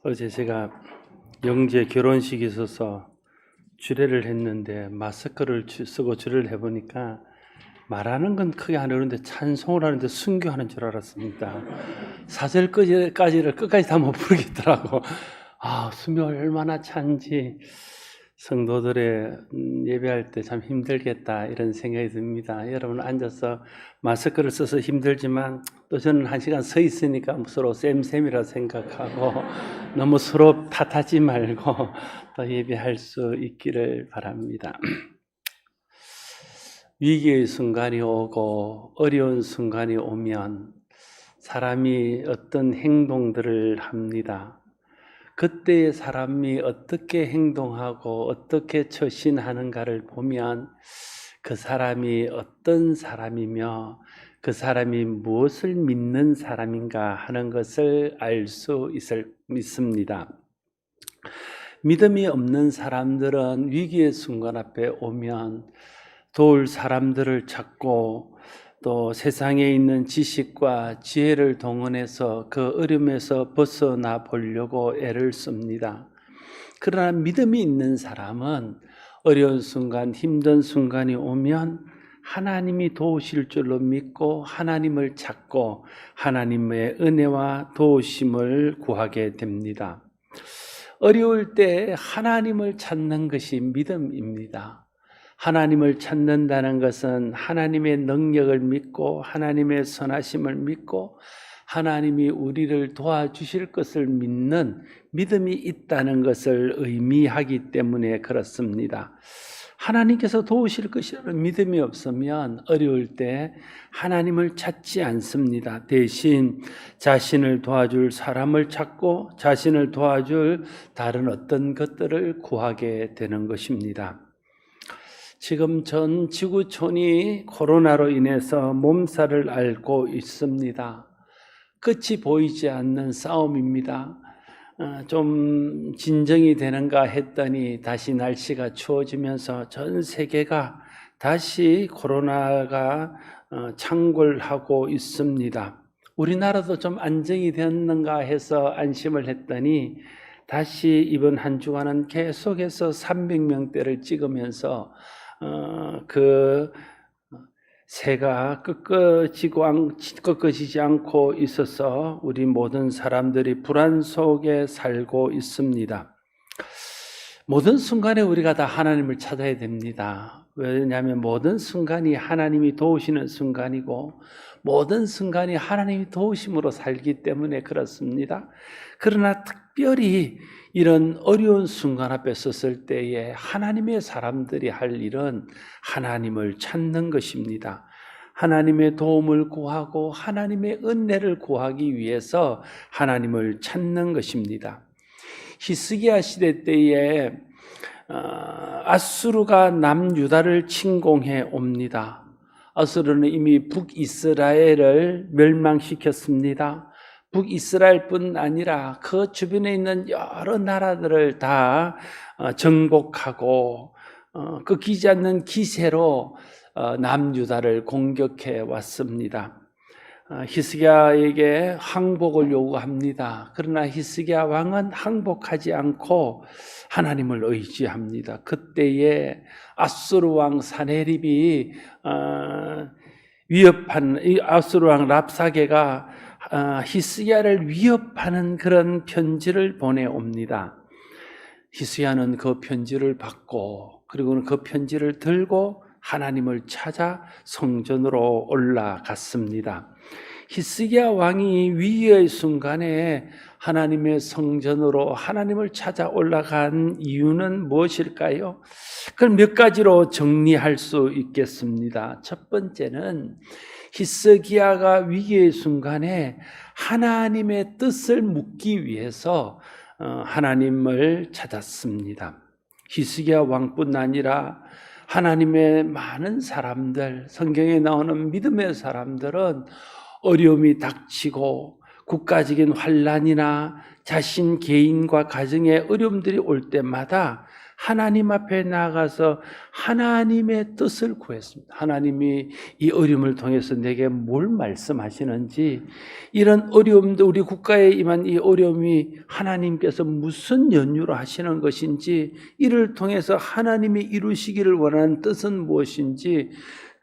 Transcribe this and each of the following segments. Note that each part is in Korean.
어제 제가 영재 결혼식이 있어서 주례를 했는데 마스크를 쓰고 주례를 해보니까 말하는 건 크게 안 하는데 찬송을 하는데 순교하는 줄 알았습니다. 사절까지를 끝까지 다 못 부르겠더라고. 순교 얼마나 찬지 성도들의 예배할 때 참 힘들겠다 이런 생각이 듭니다. 여러분 앉아서 마스크를 써서 힘들지만 또 저는 1시간 서 있으니까 서로 쌤쌤이라 생각하고 너무 서로 탓하지 말고 또 예배할 수 있기를 바랍니다. 위기의 순간이 오고 어려운 순간이 오면 사람이 어떤 행동들을 합니다. 그때 사람이 어떻게 행동하고 어떻게 처신하는가를 보면 그 사람이 어떤 사람이며 그 사람이 무엇을 믿는 사람인가 하는 것을 알 수 있습니다. 믿음이 없는 사람들은 위기의 순간 앞에 오면 도울 사람들을 찾고 또 세상에 있는 지식과 지혜를 동원해서 그 어려움에서 벗어나 보려고 애를 씁니다. 그러나 믿음이 있는 사람은 어려운 순간, 힘든 순간이 오면 하나님이 도우실 줄로 믿고 하나님을 찾고 하나님의 은혜와 도우심을 구하게 됩니다. 어려울 때 하나님을 찾는 것이 믿음입니다. 하나님을 찾는다는 것은 하나님의 능력을 믿고 하나님의 선하심을 믿고 하나님이 우리를 도와주실 것을 믿는 믿음이 있다는 것을 의미하기 때문에 그렇습니다. 하나님께서 도우실 것이라는 믿음이 없으면 어려울 때 하나님을 찾지 않습니다. 대신 자신을 도와줄 사람을 찾고 자신을 도와줄 다른 어떤 것들을 구하게 되는 것입니다. 지금 전 지구촌이 코로나로 인해서 몸살을 앓고 있습니다. 끝이 보이지 않는 싸움입니다. 좀 진정이 되는가 했더니 다시 날씨가 추워지면서 전 세계가 다시 코로나가 창궐하고 있습니다. 우리나라도 좀 안정이 되었는가 해서 안심을 했더니 다시 이번 한 주간은 계속해서 300명대를 찍으면서 그 새가 꺾어지지 않고 있어서 우리 모든 사람들이 불안 속에 살고 있습니다. 모든 순간에 우리가 다 하나님을 찾아야 됩니다. 왜냐하면 모든 순간이 하나님이 도우시는 순간이고 모든 순간이 하나님이 도우심으로 살기 때문에 그렇습니다. 그러나 특별히 이런 어려운 순간 앞에 섰을 때에 하나님의 사람들이 할 일은 하나님을 찾는 것입니다. 하나님의 도움을 구하고 하나님의 은혜를 구하기 위해서 하나님을 찾는 것입니다. 히스기야 시대 때에 아수르가 남유다를 침공해 옵니다. 아수르는 이미 북이스라엘을 멸망시켰습니다. 북이스라엘뿐 아니라 그 주변에 있는 여러 나라들을 다 정복하고 끊기지 않는 기세로 남유다를 공격해 왔습니다. 히스기야에게 항복을 요구합니다. 그러나 히스기야 왕은 항복하지 않고 하나님을 의지합니다. 그때에 아수르 왕 사네립이 아수르 왕 랍사게가 히스기야를 위협하는 그런 편지를 보내옵니다. 히스기야는 그 편지를 받고 그리고 그 편지를 들고 하나님을 찾아 성전으로 올라갔습니다. 히스기야 왕이 위기의 순간에 하나님의 성전으로 하나님을 찾아 올라간 이유는 무엇일까요? 그걸 몇 가지로 정리할 수 있겠습니다. 첫 번째는 히스기야가 위기의 순간에 하나님의 뜻을 묻기 위해서 하나님을 찾았습니다. 히스기야 왕뿐 아니라 하나님의 많은 사람들, 성경에 나오는 믿음의 사람들은 어려움이 닥치고 국가적인 환난이나 자신 개인과 가정의 어려움들이 올 때마다 하나님 앞에 나가서 하나님의 뜻을 구했습니다. 하나님이 이 어려움을 통해서 내게 뭘 말씀하시는지, 이런 어려움도 우리 국가에 임한 이 어려움이 하나님께서 무슨 연유로 하시는 것인지, 이를 통해서 하나님이 이루시기를 원하는 뜻은 무엇인지,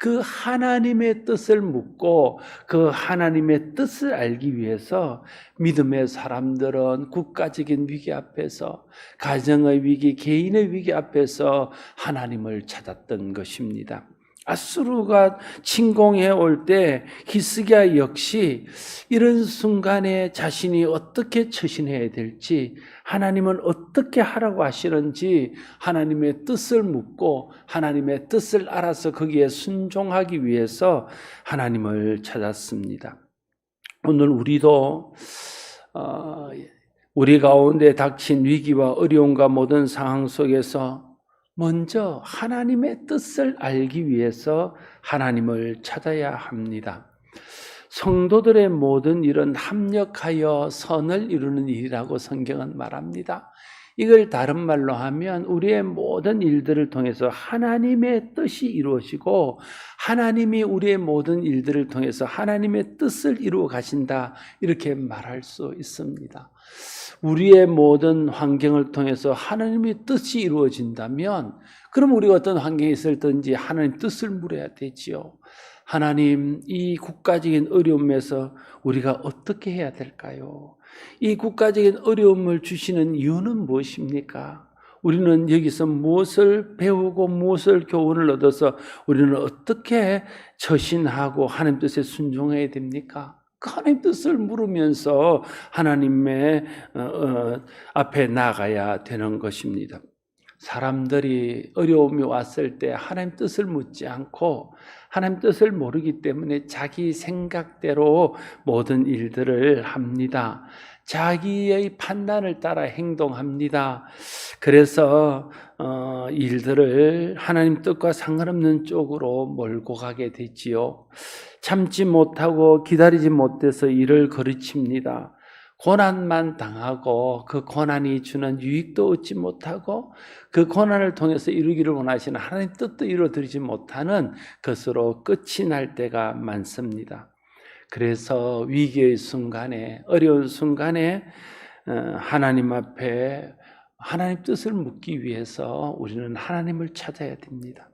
그 하나님의 뜻을 묻고 그 하나님의 뜻을 알기 위해서 믿음의 사람들은 국가적인 위기 앞에서, 가정의 위기, 개인의 위기 앞에서 하나님을 찾았던 것입니다. 아수르가 침공해 올 때 히스기야 역시 이런 순간에 자신이 어떻게 처신해야 될지, 하나님은 어떻게 하라고 하시는지 하나님의 뜻을 묻고 하나님의 뜻을 알아서 거기에 순종하기 위해서 하나님을 찾았습니다. 오늘 우리도 우리 가운데 닥친 위기와 어려움과 모든 상황 속에서 먼저 하나님의 뜻을 알기 위해서 하나님을 찾아야 합니다. 성도들의 모든 일은 합력하여 선을 이루는 일이라고 성경은 말합니다. 이걸 다른 말로 하면 우리의 모든 일들을 통해서 하나님의 뜻이 이루어지고, 하나님이 우리의 모든 일들을 통해서 하나님의 뜻을 이루어 가신다, 이렇게 말할 수 있습니다. 우리의 모든 환경을 통해서 하나님의 뜻이 이루어진다면, 그럼 우리가 어떤 환경에 있을든지 하나님 뜻을 물어야 되지요. 하나님, 이 국가적인 어려움에서 우리가 어떻게 해야 될까요? 이 국가적인 어려움을 주시는 이유는 무엇입니까? 우리는 여기서 무엇을 배우고 무엇을 교훈을 얻어서 우리는 어떻게 처신하고 하나님 뜻에 순종해야 됩니까? 하나님 뜻을 물으면서 하나님의 앞에 나가야 되는 것입니다. 사람들이 어려움이 왔을 때 하나님 뜻을 묻지 않고 하나님 뜻을 모르기 때문에 자기 생각대로 모든 일들을 합니다. 자기의 판단을 따라 행동합니다. 그래서 일들을 하나님 뜻과 상관없는 쪽으로 몰고 가게 되지요. 참지 못하고 기다리지 못해서 일을 거르칩니다. 고난만 당하고 그 고난이 주는 유익도 얻지 못하고 그 고난을 통해서 이루기를 원하시는 하나님 뜻도 이루어드리지 못하는 것으로 끝이 날 때가 많습니다. 그래서 위기의 순간에, 어려운 순간에 하나님 앞에 하나님 뜻을 묻기 위해서 우리는 하나님을 찾아야 됩니다.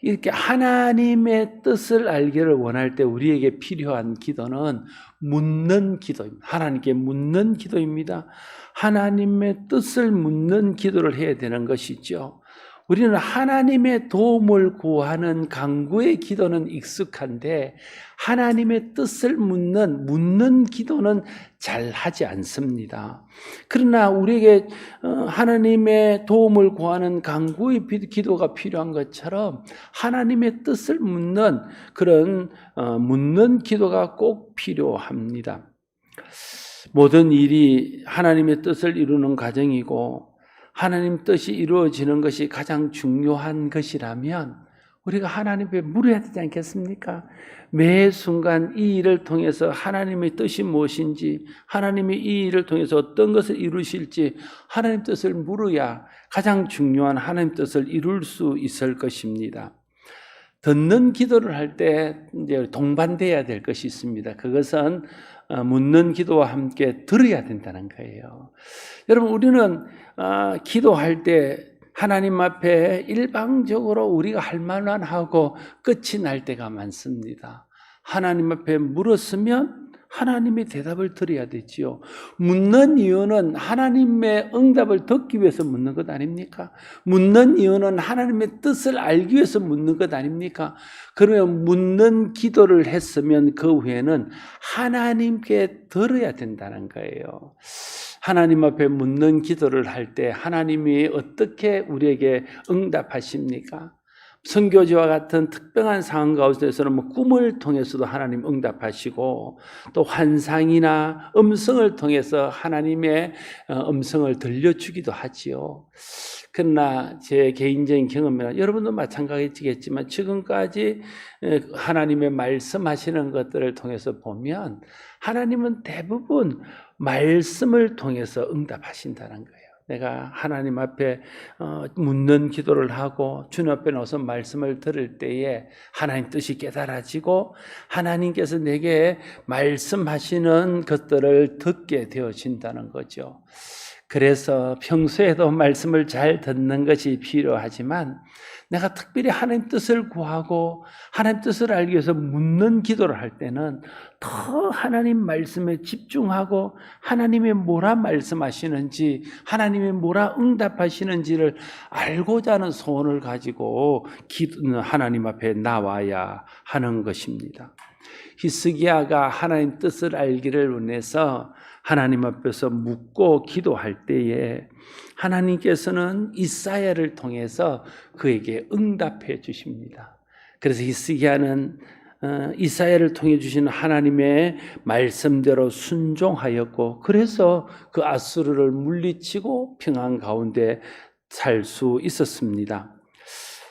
이렇게 하나님의 뜻을 알기를 원할 때 우리에게 필요한 기도는 묻는 기도입니다. 하나님께 묻는 기도입니다. 하나님의 뜻을 묻는 기도를 해야 되는 것이죠. 우리는 하나님의 도움을 구하는 간구의 기도는 익숙한데 하나님의 뜻을 묻는 기도는 잘 하지 않습니다. 그러나 우리에게 하나님의 도움을 구하는 간구의 기도가 필요한 것처럼 하나님의 뜻을 묻는 그런 묻는 기도가 꼭 필요합니다. 모든 일이 하나님의 뜻을 이루는 과정이고 하나님 뜻이 이루어지는 것이 가장 중요한 것이라면 우리가 하나님께 물어야 되지 않겠습니까? 매 순간 이 일을 통해서 하나님의 뜻이 무엇인지, 하나님이 이 일을 통해서 어떤 것을 이루실지 하나님 뜻을 물어야 가장 중요한 하나님 뜻을 이룰 수 있을 것입니다. 듣는 기도를 할 때 이제 동반돼야 될 것이 있습니다. 그것은 묻는 기도와 함께 들어야 된다는 거예요. 여러분, 우리는 기도할 때 하나님 앞에 일방적으로 우리가 할 말만 하고 끝이 날 때가 많습니다. 하나님 앞에 물었으면 하나님의 대답을 드려야 되지요. 묻는 이유는 하나님의 응답을 듣기 위해서 묻는 것 아닙니까? 묻는 이유는 하나님의 뜻을 알기 위해서 묻는 것 아닙니까? 그러면 묻는 기도를 했으면 그 후에는 하나님께 들어야 된다는 거예요. 하나님 앞에 묻는 기도를 할 때 하나님이 어떻게 우리에게 응답하십니까? 선교지와 같은 특별한 상황 가운데서는 꿈을 통해서도 하나님 응답하시고 또 환상이나 음성을 통해서 하나님의 음성을 들려주기도 하지요. 그러나 제 개인적인 경험이나 여러분도 마찬가지겠지만 지금까지 하나님의 말씀하시는 것들을 통해서 보면 하나님은 대부분 말씀을 통해서 응답하신다는 거예요. 내가 하나님 앞에 묻는 기도를 하고 주님 앞에 나와서 말씀을 들을 때에 하나님 뜻이 깨달아지고 하나님께서 내게 말씀하시는 것들을 듣게 되어진다는 거죠. 그래서 평소에도 말씀을 잘 듣는 것이 필요하지만 내가 특별히 하나님 뜻을 구하고 하나님 뜻을 알기 위해서 묻는 기도를 할 때는 더 하나님 말씀에 집중하고 하나님이 뭐라 말씀하시는지 하나님이 뭐라 응답하시는지를 알고자 하는 소원을 가지고 하나님 앞에 나와야 하는 것입니다. 히스기야가 하나님 뜻을 알기를 원해서 하나님 앞에서 묻고 기도할 때에 하나님께서는 이사야를 통해서 그에게 응답해 주십니다. 그래서 히스기야는 이사야를 통해 주신 하나님의 말씀대로 순종하였고 그래서 그 아수르를 물리치고 평안 가운데 살 수 있었습니다.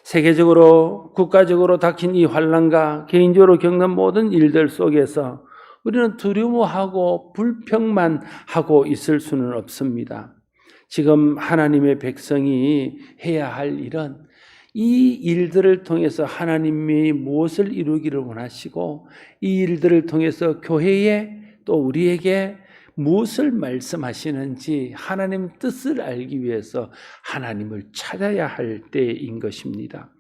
세계적으로 국가적으로 닥친 이 환난과 개인적으로 겪는 모든 일들 속에서 우리는 두려워하고 불평만 하고 있을 수는 없습니다. 지금 하나님의 백성이 해야 할 일은 이 일들을 통해서 하나님이 무엇을 이루기를 원하시고 이 일들을 통해서 교회에 또 우리에게 무엇을 말씀하시는지 하나님 뜻을 알기 위해서 하나님을 찾아야 할 때인 것입니다.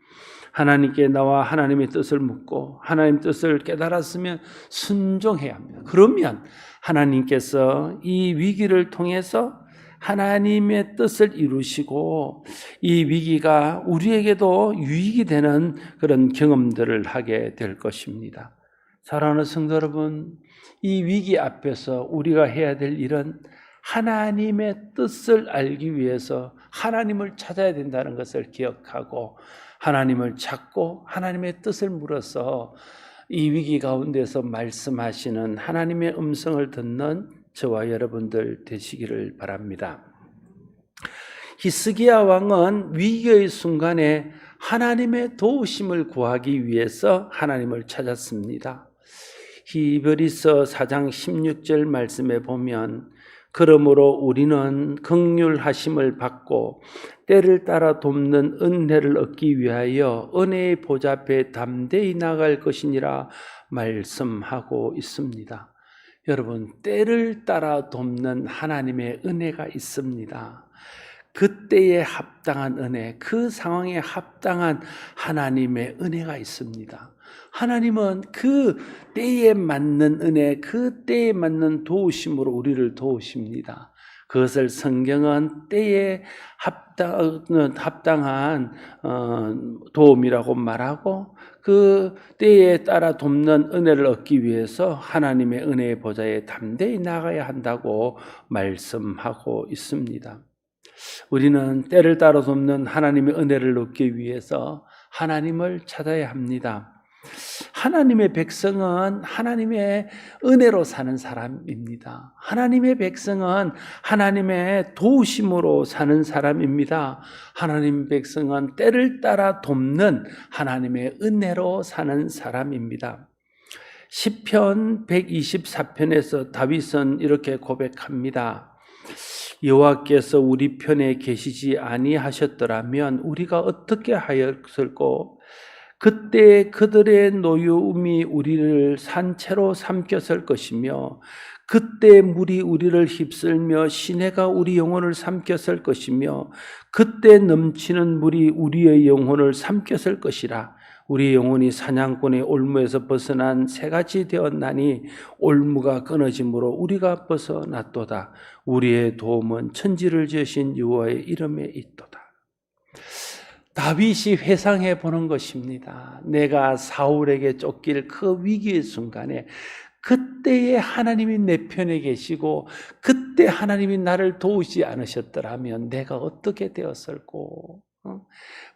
하나님께 나와 하나님의 뜻을 묻고 하나님 뜻을 깨달았으면 순종해야 합니다. 그러면 하나님께서 이 위기를 통해서 하나님의 뜻을 이루시고 이 위기가 우리에게도 유익이 되는 그런 경험들을 하게 될 것입니다. 사랑하는 성도 여러분, 이 위기 앞에서 우리가 해야 될 일은 하나님의 뜻을 알기 위해서 하나님을 찾아야 된다는 것을 기억하고 하나님을 찾고 하나님의 뜻을 물어서 이 위기 가운데서 말씀하시는 하나님의 음성을 듣는 저와 여러분들 되시기를 바랍니다. 히스기야 왕은 위기의 순간에 하나님의 도우심을 구하기 위해서 하나님을 찾았습니다. 히브리서 4장 16절 말씀에 보면 그러므로 우리는 긍휼하심을 받고 때를 따라 돕는 은혜를 얻기 위하여 은혜의 보좌 앞에 담대히 나갈 것이니라 말씀하고 있습니다. 여러분, 때를 따라 돕는 하나님의 은혜가 있습니다. 그때에 합당한 은혜, 그 상황에 합당한 하나님의 은혜가 있습니다. 하나님은 그 때에 맞는 은혜, 그 때에 맞는 도우심으로 우리를 도우십니다. 그것을 성경은 때에 합당한 도움이라고 말하고 그 때에 따라 돕는 은혜를 얻기 위해서 하나님의 은혜의 보좌에 담대히 나가야 한다고 말씀하고 있습니다. 우리는 때를 따라 돕는 하나님의 은혜를 얻기 위해서 하나님을 찾아야 합니다. 하나님의 백성은 하나님의 은혜로 사는 사람입니다. 하나님의 백성은 하나님의 도우심으로 사는 사람입니다. 하나님의 백성은 때를 따라 돕는 하나님의 은혜로 사는 사람입니다. 시편 124편에서 다윗은 이렇게 고백합니다. 여호와께서 우리 편에 계시지 아니하셨더라면 우리가 어떻게 하였을꼬? 그때 그들의 노여움이 우리를 산채로 삼켰을 것이며 그때 물이 우리를 휩쓸며 시내가 우리 영혼을 삼켰을 것이며 그때 넘치는 물이 우리의 영혼을 삼켰을 것이라. 우리 영혼이 사냥꾼의 올무에서 벗어난 새같이 되었나니 올무가 끊어짐으로 우리가 벗어났도다. 우리의 도움은 천지를 지으신 여호와의 이름에 있도다. 다윗이 회상해 보는 것입니다. 내가 사울에게 쫓길 그 위기의 순간에 그때에 하나님이 내 편에 계시고 그때 하나님이 나를 도우지 않으셨더라면 내가 어떻게 되었을꼬?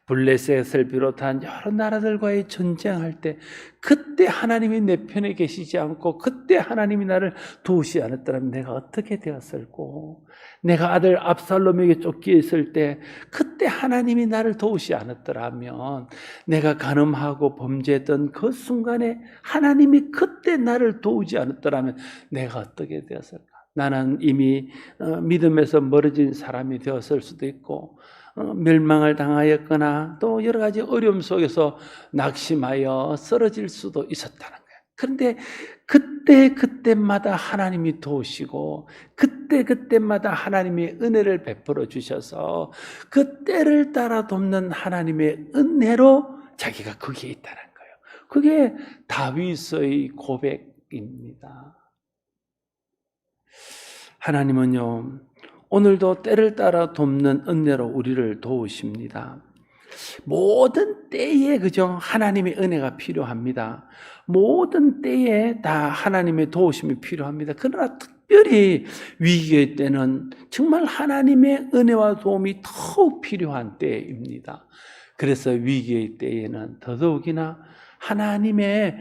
블레셋을 비롯한 여러 나라들과의 전쟁할 때 그때 하나님이 내 편에 계시지 않고 그때 하나님이 나를 도우지 않았더라면 내가 어떻게 되었을꼬? 내가 아들 압살롬에게 쫓겨 있을 때 그때 하나님이 나를 도우지 않았더라면 내가 간음하고 범죄했던 그 순간에 하나님이 그때 나를 도우지 않았더라면 내가 어떻게 되었을까? 나는 이미 믿음에서 멀어진 사람이 되었을 수도 있고 멸망을 당하였거나 또 여러 가지 어려움 속에서 낙심하여 쓰러질 수도 있었다는 거예요. 그런데 그때마다 하나님이 도우시고 그때마다 하나님의 은혜를 베풀어 주셔서 그 때를 따라 돕는 하나님의 은혜로 자기가 거기에 있다는 거예요. 그게 다윗의 고백입니다. 하나님은요, 오늘도 때를 따라 돕는 은혜로 우리를 도우십니다. 모든 때에 그저 하나님의 은혜가 필요합니다. 모든 때에 다 하나님의 도우심이 필요합니다. 그러나 특별히 위기의 때는 정말 하나님의 은혜와 도움이 더욱 필요한 때입니다. 그래서 위기의 때에는 더더욱이나 하나님의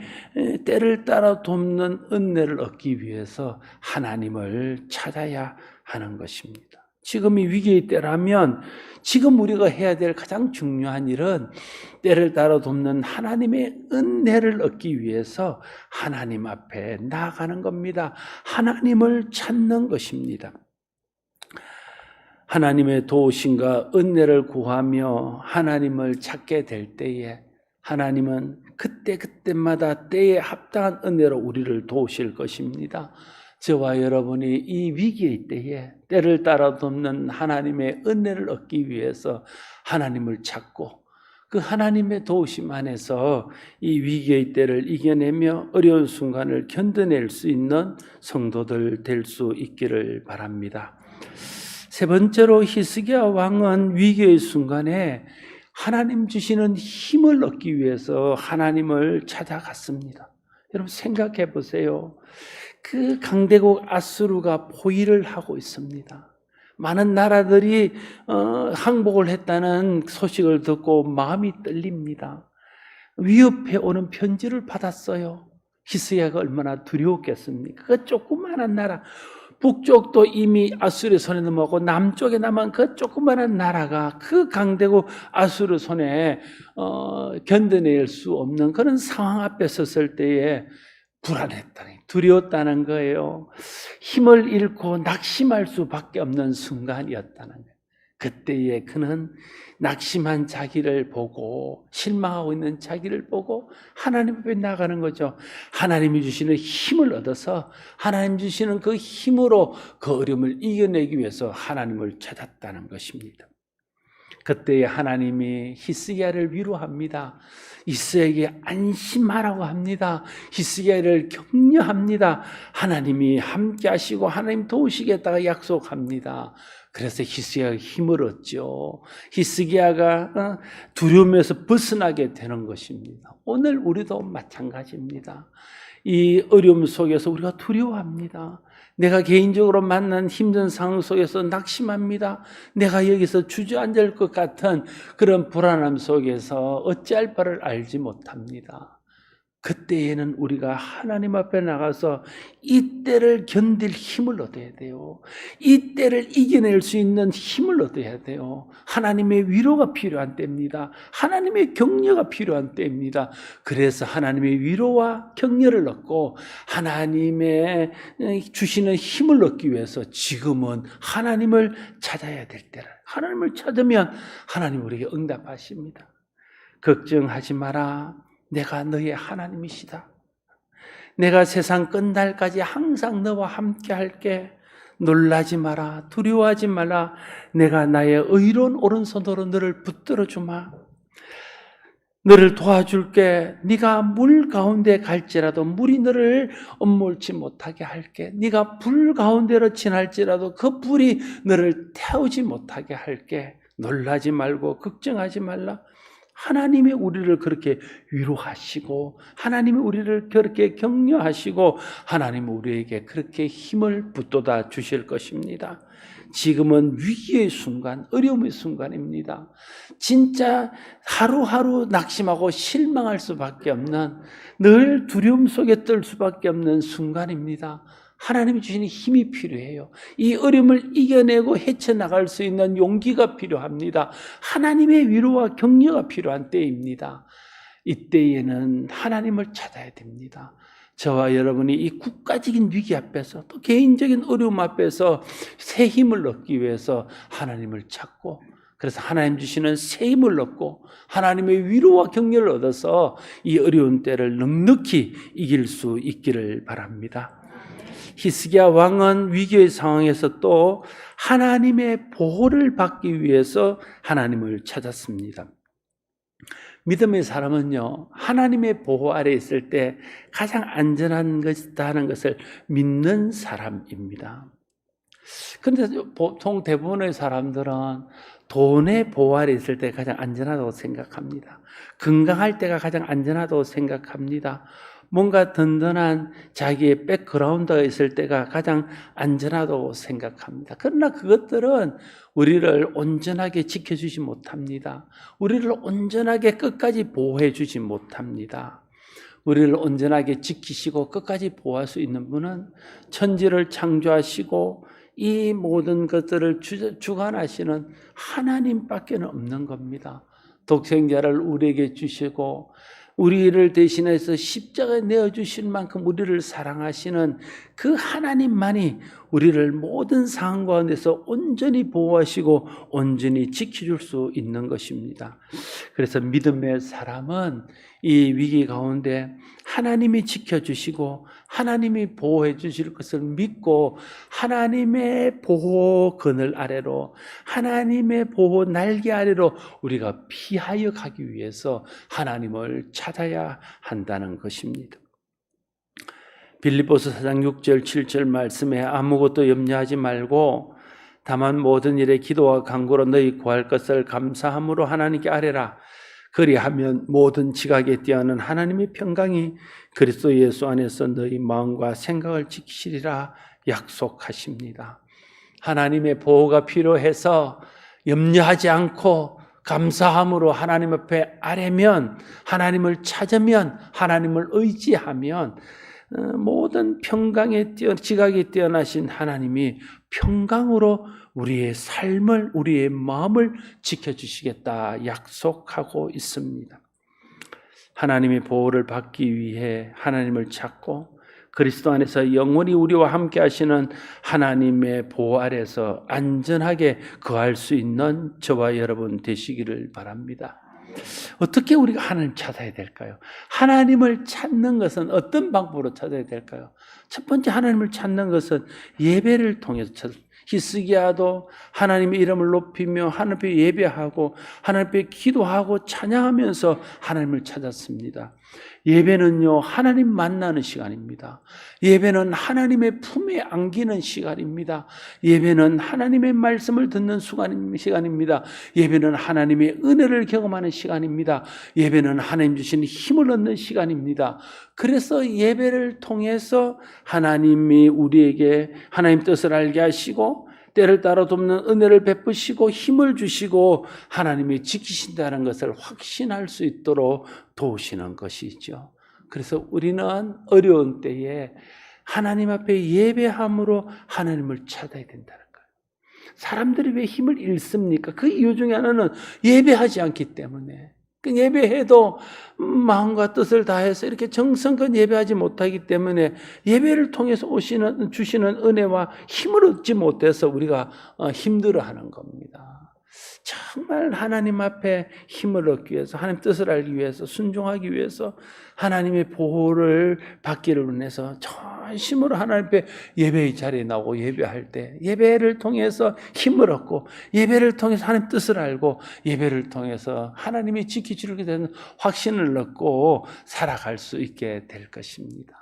때를 따라 돕는 은혜를 얻기 위해서 하나님을 찾아야 하는 것입니다. 지금이 위기의 때라면 지금 우리가 해야 될 가장 중요한 일은 때를 따라 돕는 하나님의 은혜를 얻기 위해서 하나님 앞에 나아가는 겁니다. 하나님을 찾는 것입니다. 하나님의 도우심과 은혜를 구하며 하나님을 찾게 될 때에 하나님은 그때마다 때에 합당한 은혜로 우리를 도우실 것입니다. 저와 여러분이 이 위기의 때에 때를 따라 돕는 하나님의 은혜를 얻기 위해서 하나님을 찾고 그 하나님의 도우심 안에서 이 위기의 때를 이겨내며 어려운 순간을 견뎌낼 수 있는 성도들 될 수 있기를 바랍니다. 세 번째로 히스기야 왕은 위기의 순간에 하나님 주시는 힘을 얻기 위해서 하나님을 찾아갔습니다. 여러분 생각해 보세요. 그 강대국 아수르가 포위를 하고 있습니다. 많은 나라들이 항복을 했다는 소식을 듣고 마음이 떨립니다. 위협해 오는 편지를 받았어요. 히스기야가 얼마나 두려웠겠습니까? 그 조그마한 나라, 북쪽도 이미 아수르 손에 넘어가고 남쪽에 남은 그 조그마한 나라가 그 강대국 아수르 손에 견뎌낼 수 없는 그런 상황 앞에 섰을 때에 불안했다니, 두려웠다는 거예요. 힘을 잃고 낙심할 수밖에 없는 순간이었다는 거예요. 그때에 그는 낙심한 자기를 보고 실망하고 있는 자기를 보고 하나님 앞에 나가는 거죠. 하나님이 주시는 힘을 얻어서 하나님 주시는 그 힘으로 그 어려움을 이겨내기 위해서 하나님을 찾았다는 것입니다. 그때에 하나님이 히스기야를 위로합니다. 히스기야에게 안심하라고 합니다. 히스기야를 격려합니다. 하나님이 함께 하시고 하나님 도우시겠다고 약속합니다. 그래서 히스기야가 힘을 얻죠. 히스기야가 두려움에서 벗어나게 되는 것입니다. 오늘 우리도 마찬가지입니다. 이 어려움 속에서 우리가 두려워합니다. 내가 개인적으로 만난 힘든 상황 속에서 낙심합니다. 내가 여기서 주저앉을 것 같은 그런 불안함 속에서 어찌할 바를 알지 못합니다. 그때에는 우리가 하나님 앞에 나가서 이 때를 견딜 힘을 얻어야 돼요. 이 때를 이겨낼 수 있는 힘을 얻어야 돼요. 하나님의 위로가 필요한 때입니다. 하나님의 격려가 필요한 때입니다. 그래서 하나님의 위로와 격려를 얻고 하나님의 주시는 힘을 얻기 위해서 지금은 하나님을 찾아야 될 때를, 하나님을 찾으면 하나님 우리에게 응답하십니다. 걱정하지 마라. 내가 너의 하나님이시다. 내가 세상 끝날까지 항상 너와 함께 할게. 놀라지 마라. 두려워하지 마라. 내가 나의 의로운 오른손으로 너를 붙들어 주마. 너를 도와줄게. 네가 물 가운데 갈지라도 물이 너를 엄몰지 못하게 할게. 네가 불 가운데로 지날지라도 그 불이 너를 태우지 못하게 할게. 놀라지 말고 걱정하지 말라. 하나님이 우리를 그렇게 위로하시고 하나님이 우리를 그렇게 격려하시고 하나님이 우리에게 그렇게 힘을 북돋아 주실 것입니다. 지금은 위기의 순간, 어려움의 순간입니다. 진짜 하루하루 낙심하고 실망할 수밖에 없는, 늘 두려움 속에 떨 수밖에 없는 순간입니다. 하나님이 주시는 힘이 필요해요. 이 어려움을 이겨내고 헤쳐나갈 수 있는 용기가 필요합니다. 하나님의 위로와 격려가 필요한 때입니다. 이때에는 하나님을 찾아야 됩니다. 저와 여러분이 이 국가적인 위기 앞에서 또 개인적인 어려움 앞에서 새 힘을 얻기 위해서 하나님을 찾고, 그래서 하나님 주시는 새 힘을 얻고 하나님의 위로와 격려를 얻어서 이 어려운 때를 넉넉히 이길 수 있기를 바랍니다. 히스기야 왕은 위기의 상황에서 또 하나님의 보호를 받기 위해서 하나님을 찾았습니다. 믿음의 사람은요, 하나님의 보호 아래 있을 때 가장 안전한 것이다 하는 것을 믿는 사람입니다. 그런데 보통 대부분의 사람들은 돈의 보호 아래 있을 때 가장 안전하다고 생각합니다. 건강할 때가 가장 안전하다고 생각합니다. 뭔가 든든한 자기의 백그라운드가 있을 때가 가장 안전하다고 생각합니다. 그러나 그것들은 우리를 온전하게 지켜주지 못합니다. 우리를 온전하게 끝까지 보호해 주지 못합니다. 우리를 온전하게 지키시고 끝까지 보호할 수 있는 분은 천지를 창조하시고 이 모든 것들을 주관하시는 하나님밖에 없는 겁니다. 독생자를 우리에게 주시고 우리를 대신해서 십자가에 내어주실 만큼 우리를 사랑하시는 그 하나님만이 우리를 모든 상황 가운데서 온전히 보호하시고 온전히 지켜줄 수 있는 것입니다. 그래서 믿음의 사람은 이 위기 가운데 하나님이 지켜주시고 하나님이 보호해 주실 것을 믿고 하나님의 보호 그늘 아래로, 하나님의 보호 날개 아래로 우리가 피하여 가기 위해서 하나님을 찾아야 한다는 것입니다. 빌립보서 4장 6절 7절 말씀에 아무것도 염려하지 말고 다만 모든 일에 기도와 간구로 너희 구할 것을 감사함으로 하나님께 아뢰라. 그리하면 모든 지각에 뛰어난 하나님의 평강이 그리스도 예수 안에서 너희 마음과 생각을 지키시리라 약속하십니다. 하나님의 보호가 필요해서 염려하지 않고 감사함으로 하나님 앞에 아뢰면, 하나님을 찾으면, 하나님을 의지하면 모든 평강에 지각에 뛰어나신 하나님이 평강으로 우리의 삶을, 우리의 마음을 지켜주시겠다 약속하고 있습니다. 하나님의 보호를 받기 위해 하나님을 찾고 그리스도 안에서 영원히 우리와 함께 하시는 하나님의 보호 아래서 안전하게 거할 수 있는 저와 여러분 되시기를 바랍니다. 어떻게 우리가 하나님을 찾아야 될까요? 하나님을 찾는 것은 어떤 방법으로 찾아야 될까요? 첫 번째 하나님을 찾는 것은 예배를 통해서 찾습니다. 히스기야도 하나님의 이름을 높이며 하나님 앞에 예배하고 하나님 앞에 기도하고 찬양하면서 하나님을 찾았습니다. 예배는요, 하나님 만나는 시간입니다. 예배는 하나님의 품에 안기는 시간입니다. 예배는 하나님의 말씀을 듣는 시간입니다. 예배는 하나님의 은혜를 경험하는 시간입니다. 예배는 하나님 주신 힘을 얻는 시간입니다. 그래서 예배를 통해서 하나님이 우리에게 하나님 뜻을 알게 하시고 때를 따라 돕는 은혜를 베푸시고 힘을 주시고 하나님이 지키신다는 것을 확신할 수 있도록 도우시는 것이죠. 그래서 우리는 어려운 때에 하나님 앞에 예배함으로 하나님을 찾아야 된다는 거예요. 사람들이 왜 힘을 잃습니까? 그 이유 중에 하나는 예배하지 않기 때문에. 예배해도 마음과 뜻을 다해서 이렇게 정성껏 예배하지 못하기 때문에 예배를 통해서 주시는 은혜와 힘을 얻지 못해서 우리가 힘들어하는 겁니다. 정말 하나님 앞에 힘을 얻기 위해서, 하나님 뜻을 알기 위해서, 순종하기 위해서 하나님의 보호를 받기를 원해서 전심으로 하나님 앞에 예배의 자리에 나오고 예배할 때 예배를 통해서 힘을 얻고 예배를 통해서 하나님 뜻을 알고 예배를 통해서 하나님이 지켜주게 되는 확신을 얻고 살아갈 수 있게 될 것입니다.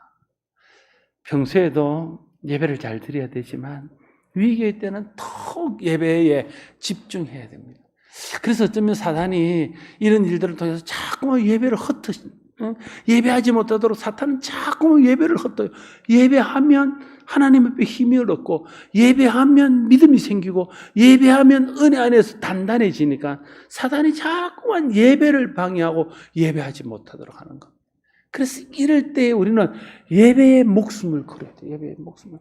평소에도 예배를 잘 드려야 되지만 위기의 때는 더욱 예배에 집중해야 됩니다. 그래서 어쩌면 사단이 이런 일들을 통해서 자꾸만 예배를 예배하지 못하도록 사탄은 자꾸만 예배를 헛어요. 예배하면 하나님 앞에 힘이 얻고 예배하면 믿음이 생기고 예배하면 은혜 안에서 단단해지니까 사단이 자꾸만 예배를 방해하고 예배하지 못하도록 하는 겁니다. 그래서 이럴 때 우리는 예배의 목숨을 걸어야 돼요. 예배의 목숨을.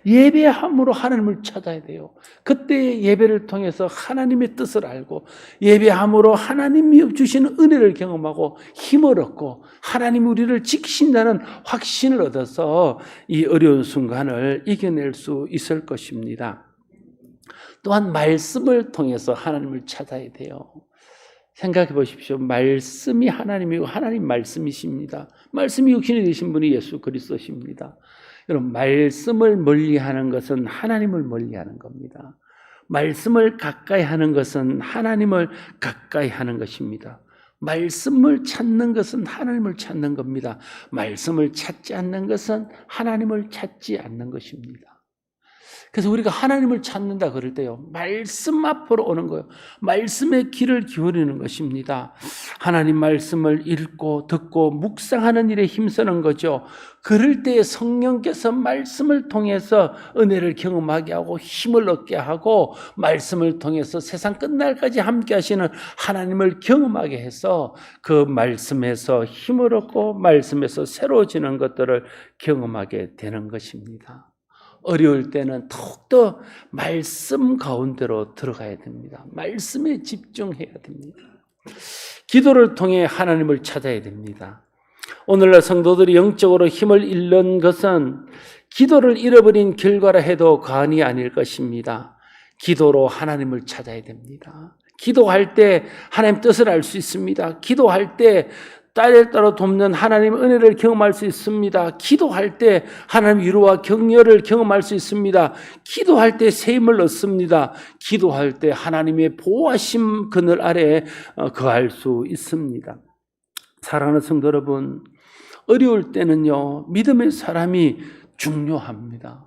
예배함으로 하나님을 찾아야 돼요. 그때 예배를 통해서 하나님의 뜻을 알고 예배함으로 하나님이 주시는 은혜를 경험하고 힘을 얻고 하나님이 우리를 지키신다는 확신을 얻어서 이 어려운 순간을 이겨낼 수 있을 것입니다. 또한 말씀을 통해서 하나님을 찾아야 돼요. 생각해 보십시오. 말씀이 하나님이고 하나님 말씀이십니다. 말씀이 육신이 되신 분이 예수 그리스도십니다. 여러분, 말씀을 멀리하는 것은 하나님을 멀리하는 겁니다. 말씀을 가까이 하는 것은 하나님을 가까이 하는 것입니다. 말씀을 찾는 것은 하나님을 찾는 겁니다. 말씀을 찾지 않는 것은 하나님을 찾지 않는 것입니다. 그래서 우리가 하나님을 찾는다 그럴 때요, 말씀 앞으로 오는 거예요. 말씀의 귀를 기울이는 것입니다. 하나님 말씀을 읽고 듣고 묵상하는 일에 힘쓰는 거죠. 그럴 때 성령께서 말씀을 통해서 은혜를 경험하게 하고 힘을 얻게 하고 말씀을 통해서 세상 끝날까지 함께 하시는 하나님을 경험하게 해서 그 말씀에서 힘을 얻고 말씀에서 새로워지는 것들을 경험하게 되는 것입니다. 어려울 때는 더욱더 말씀 가운데로 들어가야 됩니다. 말씀에 집중해야 됩니다. 기도를 통해 하나님을 찾아야 됩니다. 오늘날 성도들이 영적으로 힘을 잃는 것은 기도를 잃어버린 결과라 해도 과언이 아닐 것입니다. 기도로 하나님을 찾아야 됩니다. 기도할 때 하나님 뜻을 알 수 있습니다. 기도할 때 딸에 따라 돕는 하나님의 은혜를 경험할 수 있습니다. 기도할 때 하나님 위로와 격려를 경험할 수 있습니다. 기도할 때 새 힘을 얻습니다. 기도할 때 하나님의 보호하심 그늘 아래에 거할 수 있습니다. 사랑하는 성도 여러분, 어려울 때는요, 믿음의 사람이 중요합니다.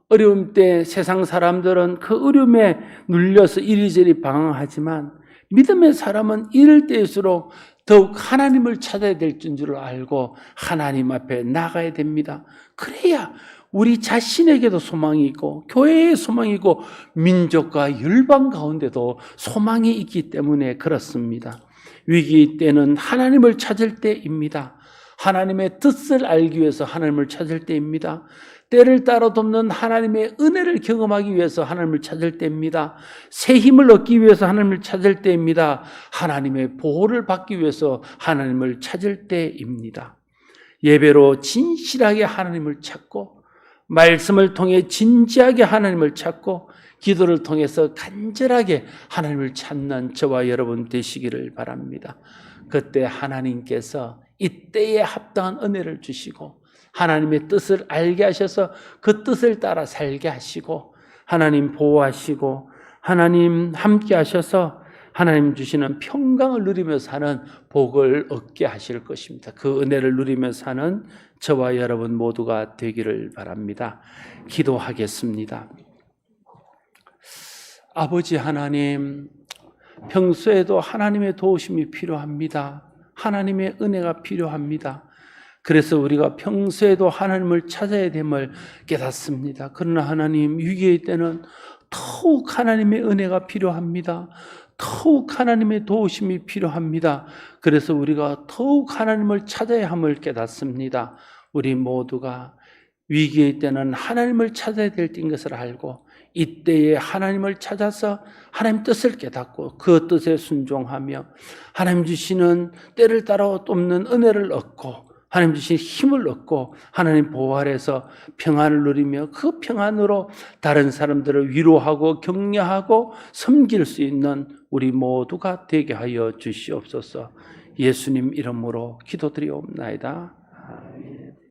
어려움 때 세상 사람들은 그 어려움에 눌려서 이리저리 방황하지만 믿음의 사람은 이럴 때일수록 더욱 하나님을 찾아야 될 줄 알고 하나님 앞에 나가야 됩니다. 그래야 우리 자신에게도 소망이 있고 교회에 소망이 있고 민족과 열방 가운데도 소망이 있기 때문에 그렇습니다. 위기 때는 하나님을 찾을 때입니다. 하나님의 뜻을 알기 위해서 하나님을 찾을 때입니다. 때를 따라 돕는 하나님의 은혜를 경험하기 위해서 하나님을 찾을 때입니다. 새 힘을 얻기 위해서 하나님을 찾을 때입니다. 하나님의 보호를 받기 위해서 하나님을 찾을 때입니다. 예배로 진실하게 하나님을 찾고 말씀을 통해 진지하게 하나님을 찾고 기도를 통해서 간절하게 하나님을 찾는 저와 여러분 되시기를 바랍니다. 그때 하나님께서 이때에 합당한 은혜를 주시고 하나님의 뜻을 알게 하셔서 그 뜻을 따라 살게 하시고 하나님 보호하시고 하나님 함께 하셔서 하나님 주시는 평강을 누리며 사는 복을 얻게 하실 것입니다. 그 은혜를 누리며 사는 저와 여러분 모두가 되기를 바랍니다. 기도하겠습니다. 아버지 하나님, 평소에도 하나님의 도우심이 필요합니다. 하나님의 은혜가 필요합니다. 그래서 우리가 평소에도 하나님을 찾아야 됨을 깨닫습니다. 그러나 하나님, 위기의 때는 더욱 하나님의 은혜가 필요합니다. 더욱 하나님의 도우심이 필요합니다. 그래서 우리가 더욱 하나님을 찾아야 함을 깨닫습니다. 우리 모두가 위기의 때는 하나님을 찾아야 될 때인 것을 알고 이때에 하나님을 찾아서 하나님 뜻을 깨닫고 그 뜻에 순종하며 하나님 주시는 때를 따라 돕는 은혜를 얻고 하나님 주신 힘을 얻고 하나님 보호 아래서 평안을 누리며 그 평안으로 다른 사람들을 위로하고 격려하고 섬길 수 있는 우리 모두가 되게 하여 주시옵소서. 예수님 이름으로 기도드리옵나이다. 아멘.